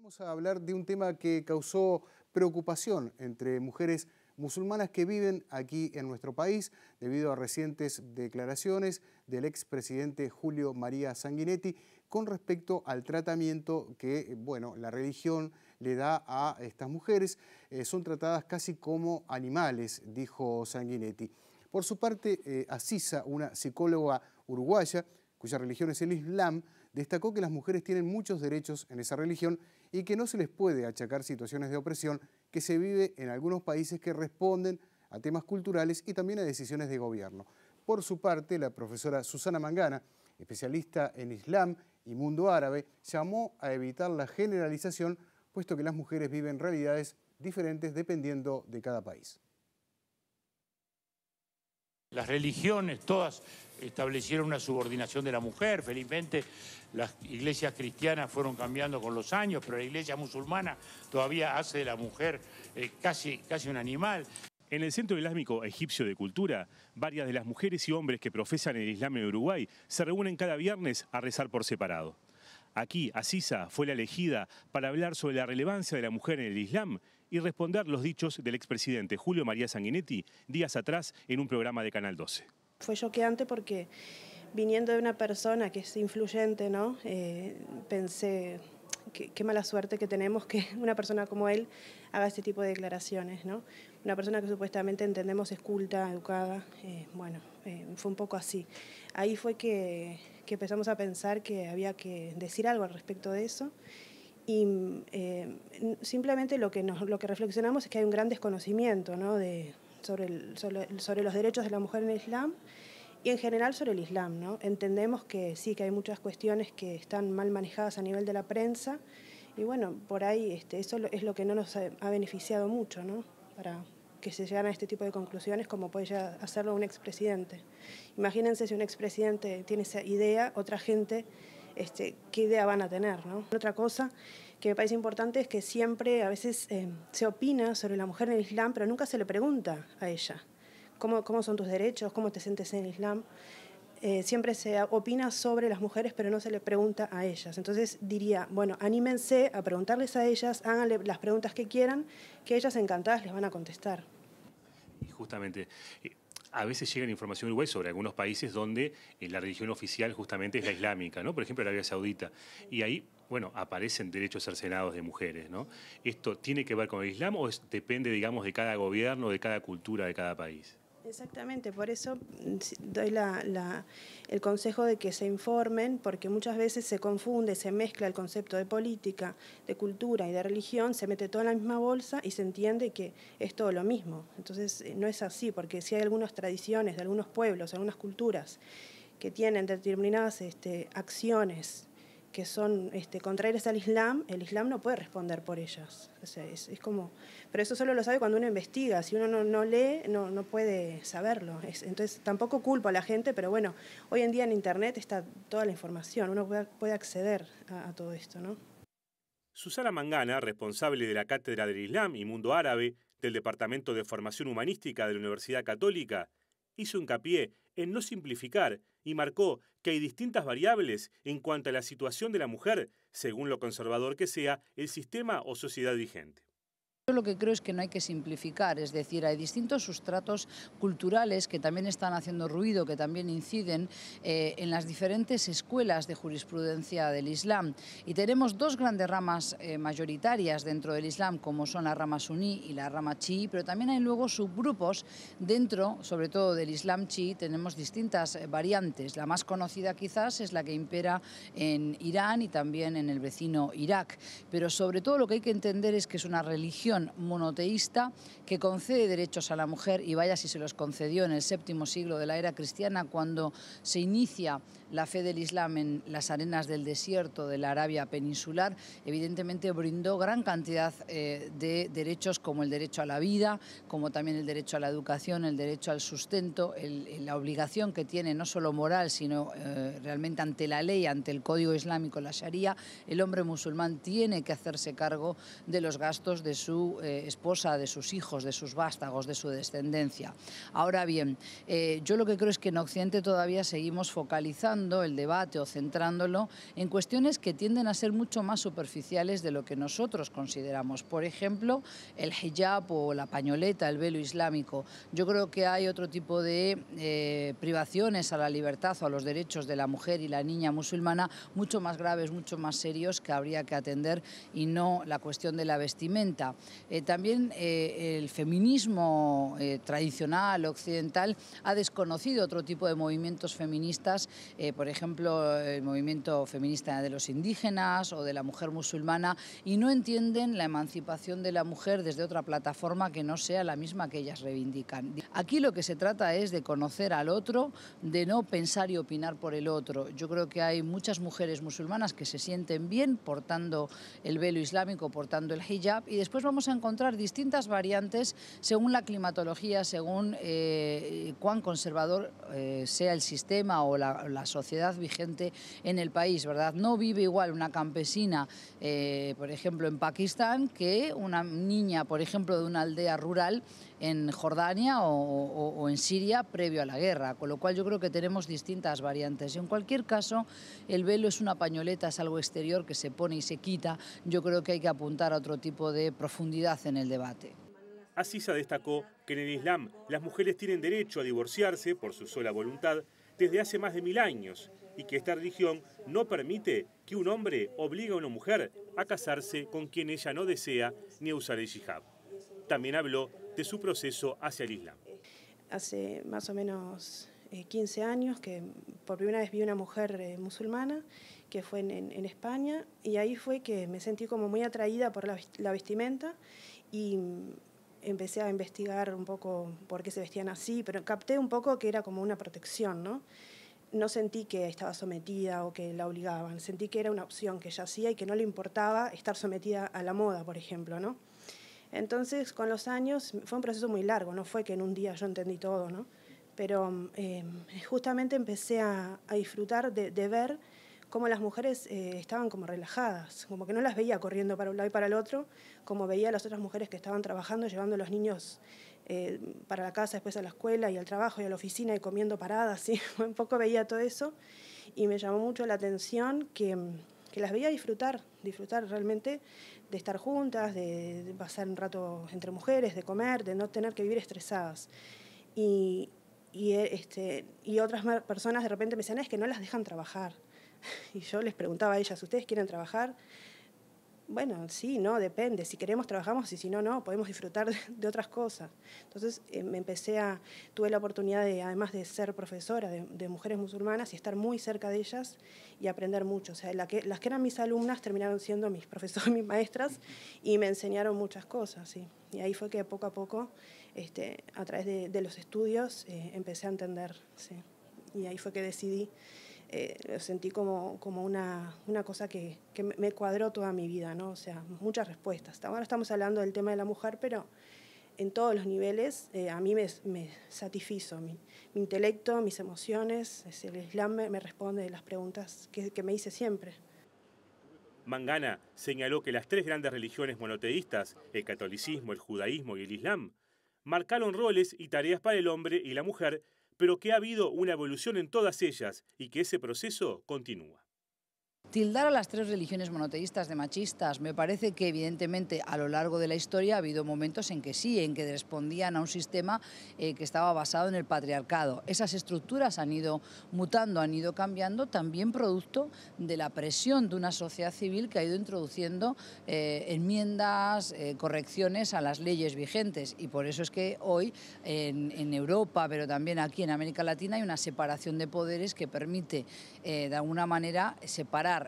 Vamos a hablar de un tema que causó preocupación entre mujeres musulmanas que viven aquí en nuestro país debido a recientes declaraciones del expresidente Julio María Sanguinetti con respecto al tratamiento que, la religión le da a estas mujeres. Son tratadas casi como animales, dijo Sanguinetti. Por su parte, Aziza, una psicóloga uruguaya, cuya religión es el Islam, destacó que las mujeres tienen muchos derechos en esa religión y que no se les puede achacar situaciones de opresión que se vive en algunos países que responden a temas culturales y también a decisiones de gobierno. Por su parte, la profesora Susana Mangana, especialista en Islam y mundo árabe, llamó a evitar la generalización, puesto que las mujeres viven realidades diferentes dependiendo de cada país. Las religiones todas establecieron una subordinación de la mujer. Felizmente las iglesias cristianas fueron cambiando con los años, pero la iglesia musulmana todavía hace de la mujer casi un animal. En el Centro Islámico Egipcio de Cultura, varias de las mujeres y hombres que profesan el Islam en Uruguay se reúnen cada viernes a rezar por separado. Aquí, Aziza fue la elegida para hablar sobre la relevancia de la mujer en el Islam y responder los dichos del expresidente Julio María Sanguinetti días atrás en un programa de Canal 12. Fue choqueante porque viniendo de una persona que es influyente, ¿no? Pensé qué mala suerte que tenemos que una persona como él haga este tipo de declaraciones, ¿no? Una persona que supuestamente entendemos es culta, educada, fue un poco así. Ahí fue que empezamos a pensar que había que decir algo al respecto de eso. Y simplemente lo que reflexionamos es que hay un gran desconocimiento, ¿no? sobre los derechos de la mujer en el Islam y en general sobre el Islam, ¿no? Entendemos que sí, que hay muchas cuestiones que están mal manejadas a nivel de la prensa y por ahí eso es lo que no nos ha beneficiado mucho, ¿no? Para que se llegaran a este tipo de conclusiones como puede ya hacerlo un expresidente. Imagínense si un expresidente tiene esa idea, otra gente qué idea van a tener, ¿no? Otra cosa que me parece importante es que siempre, a veces, se opina sobre la mujer en el Islam, pero nunca se le pregunta a ella cómo son tus derechos, cómo te sientes en el Islam. Siempre se opina sobre las mujeres, pero no se le pregunta a ellas. Entonces diría, anímense a preguntarles a ellas, háganle las preguntas que quieran, que ellas encantadas les van a contestar. Y justamente, a veces llega información en Uruguay sobre algunos países donde la religión oficial justamente es la islámica, ¿no? Por ejemplo, Arabia Saudita. Y ahí, aparecen derechos cercenados de mujeres, ¿no? ¿Esto tiene que ver con el Islam o depende, digamos, de cada gobierno, de cada cultura, de cada país? Exactamente, por eso doy el consejo de que se informen, porque muchas veces se confunde, se mezcla el concepto de política, de cultura y de religión, se mete todo en la misma bolsa y se entiende que es todo lo mismo. Entonces no es así, porque si hay algunas tradiciones de algunos pueblos, algunas culturas que tienen determinadas acciones que son contrarias al Islam, el Islam no puede responder por ellas. O sea, es como... Pero eso solo lo sabe cuando uno investiga. Si uno no lee, no puede saberlo. Entonces, tampoco culpo a la gente, pero hoy en día en Internet está toda la información. Uno puede acceder a todo esto, ¿no? Susana Mangana, responsable de la Cátedra del Islam y Mundo Árabe del Departamento de Formación Humanística de la Universidad Católica, hizo hincapié en no simplificar y marcó que hay distintas variables en cuanto a la situación de la mujer, según lo conservador que sea el sistema o sociedad vigente. Yo lo que creo es que no hay que simplificar, es decir, hay distintos sustratos culturales que también están haciendo ruido, que también inciden en las diferentes escuelas de jurisprudencia del Islam. Y tenemos dos grandes ramas mayoritarias dentro del Islam, como son la rama suní y la rama chií, pero también hay luego subgrupos dentro, sobre todo del Islam chií, tenemos distintas variantes. La más conocida quizás es la que impera en Irán y también en el vecino Irak. Pero sobre todo lo que hay que entender es que es una religión monoteísta que concede derechos a la mujer, y vaya si se los concedió en el VII siglo de la era cristiana, cuando se inicia la fe del Islam en las arenas del desierto de la Arabia peninsular. Evidentemente brindó gran cantidad de derechos, como el derecho a la vida, como también el derecho a la educación, el derecho al sustento, la obligación que tiene no solo moral, sino realmente ante la ley, ante el código islámico, la Sharia. El hombre musulmán tiene que hacerse cargo de los gastos de su su esposa, de sus hijos, de sus vástagos, de su descendencia. Ahora bien, yo lo que creo es que en Occidente todavía seguimos focalizando el debate o centrándolo en cuestiones que tienden a ser mucho más superficiales de lo que nosotros consideramos. Por ejemplo, el hijab o la pañoleta, el velo islámico. Yo creo que hay otro tipo de privaciones a la libertad o a los derechos de la mujer y la niña musulmana mucho más graves, mucho más serios que habría que atender y no la cuestión de la vestimenta. También el feminismo tradicional occidental ha desconocido otro tipo de movimientos feministas, por ejemplo, el movimiento feminista de los indígenas o de la mujer musulmana, y no entienden la emancipación de la mujer desde otra plataforma que no sea la misma que ellas reivindican. Aquí lo que se trata es de conocer al otro, de no pensar y opinar por el otro. Yo creo que hay muchas mujeres musulmanas que se sienten bien portando el velo islámico, portando el hijab, y después vamos a encontrar distintas variantes según la climatología, según cuán conservador sea el sistema o la sociedad vigente en el país, ¿verdad? No vive igual una campesina, por ejemplo, en Pakistán, que una niña, por ejemplo, de una aldea rural en Jordania o en Siria previo a la guerra, con lo cual yo creo que tenemos distintas variantes. Y en cualquier caso, el velo es una pañoleta, es algo exterior que se pone y se quita. Yo creo que hay que apuntar a otro tipo de profundidad en el debate. Aziza destacó que en el Islam las mujeres tienen derecho a divorciarse por su sola voluntad desde hace más de 1000 años y que esta religión no permite que un hombre obligue a una mujer a casarse con quien ella no desea ni a usar el hijab. También habló de su proceso hacia el Islam. Hace más o menos 15 años que por primera vez vi una mujer musulmana, que fue en España, y ahí fue que me sentí como muy atraída por la vestimenta y empecé a investigar un poco por qué se vestían así, pero capté un poco que era como una protección, ¿no? No sentí que estaba sometida o que la obligaban, sentí que era una opción que ella hacía y que no le importaba estar sometida a la moda, por ejemplo, ¿no? Entonces, con los años, fue un proceso muy largo, no fue que en un día yo entendí todo, ¿no? Pero justamente empecé a disfrutar de ver cómo las mujeres estaban como relajadas, como que no las veía corriendo para un lado y para el otro, como veía a las otras mujeres que estaban trabajando, llevando a los niños para la casa, después a la escuela y al trabajo y a la oficina y comiendo paradas, ¿sí? Un poco veía todo eso y me llamó mucho la atención que las veía disfrutar realmente de estar juntas, de pasar un rato entre mujeres, de comer, de no tener que vivir estresadas. Y otras personas de repente me decían, es que no las dejan trabajar. Y yo les preguntaba a ellas, ¿ustedes quieren trabajar? Bueno, sí, no, depende. Si queremos trabajamos y si no, no, podemos disfrutar de otras cosas. Entonces tuve la oportunidad de, además de ser profesora de mujeres musulmanas y estar muy cerca de ellas y aprender mucho. O sea, las que eran mis alumnas terminaron siendo mis profesoras, mis maestras, y me enseñaron muchas cosas, sí. Y ahí fue que poco a poco, a través de los estudios, empecé a entender, sí. Y ahí fue que decidí. Lo sentí como una cosa que me cuadró toda mi vida, ¿no? O sea, muchas respuestas. Ahora estamos hablando del tema de la mujer, pero en todos los niveles a mí me satisfizo. Mi intelecto, mis emociones, el Islam me responde las preguntas que me hice siempre. Mangana señaló que las tres grandes religiones monoteístas, el catolicismo, el judaísmo y el Islam, marcaron roles y tareas para el hombre y la mujer, pero que ha habido una evolución en todas ellas y que ese proceso continúa. Tildar a las tres religiones monoteístas de machistas, me parece que evidentemente a lo largo de la historia ha habido momentos en que sí, en que respondían a un sistema que estaba basado en el patriarcado. Esas estructuras han ido mutando, han ido cambiando, también producto de la presión de una sociedad civil que ha ido introduciendo enmiendas, correcciones a las leyes vigentes, y por eso es que hoy en Europa, pero también aquí en América Latina, hay una separación de poderes que permite de alguna manera separar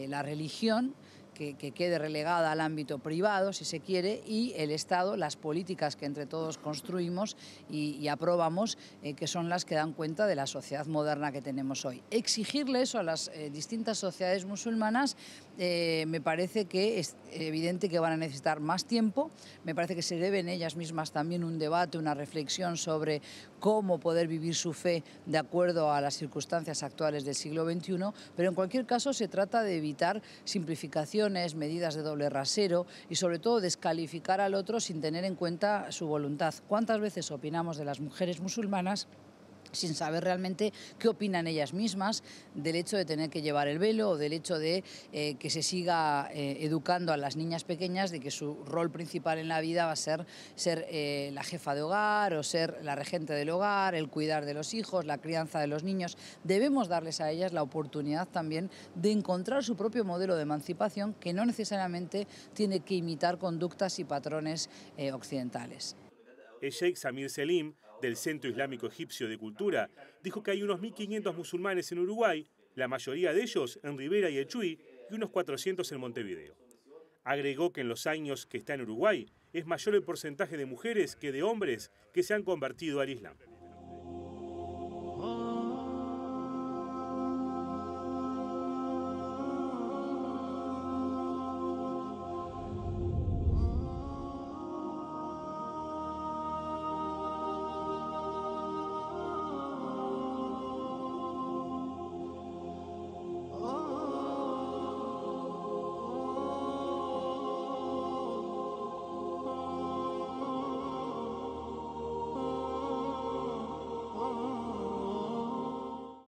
la religión, que quede relegada al ámbito privado, si se quiere, y el Estado, las políticas que entre todos construimos y aprobamos, que son las que dan cuenta de la sociedad moderna que tenemos hoy. Exigirle eso a las distintas sociedades musulmanas me parece que es evidente que van a necesitar más tiempo. Me parece que se deben ellas mismas también un debate, una reflexión sobre cómo poder vivir su fe de acuerdo a las circunstancias actuales del siglo XXI, pero en cualquier caso se trata de evitar simplificaciones, medidas de doble rasero y sobre todo descalificar al otro sin tener en cuenta su voluntad. ¿Cuántas veces opinamos de las mujeres musulmanas sin saber realmente qué opinan ellas mismas del hecho de tener que llevar el velo o del hecho de que se siga educando a las niñas pequeñas de que su rol principal en la vida va a ser la jefa de hogar o ser la regente del hogar, el cuidar de los hijos, la crianza de los niños? Debemos darles a ellas la oportunidad también de encontrar su propio modelo de emancipación que no necesariamente tiene que imitar conductas y patrones occidentales. El Sheikh Samir Selim, del Centro Islámico Egipcio de Cultura, dijo que hay unos 1.500 musulmanes en Uruguay, la mayoría de ellos en Rivera y el Chuy, y unos 400 en Montevideo. Agregó que en los años que está en Uruguay es mayor el porcentaje de mujeres que de hombres que se han convertido al Islam.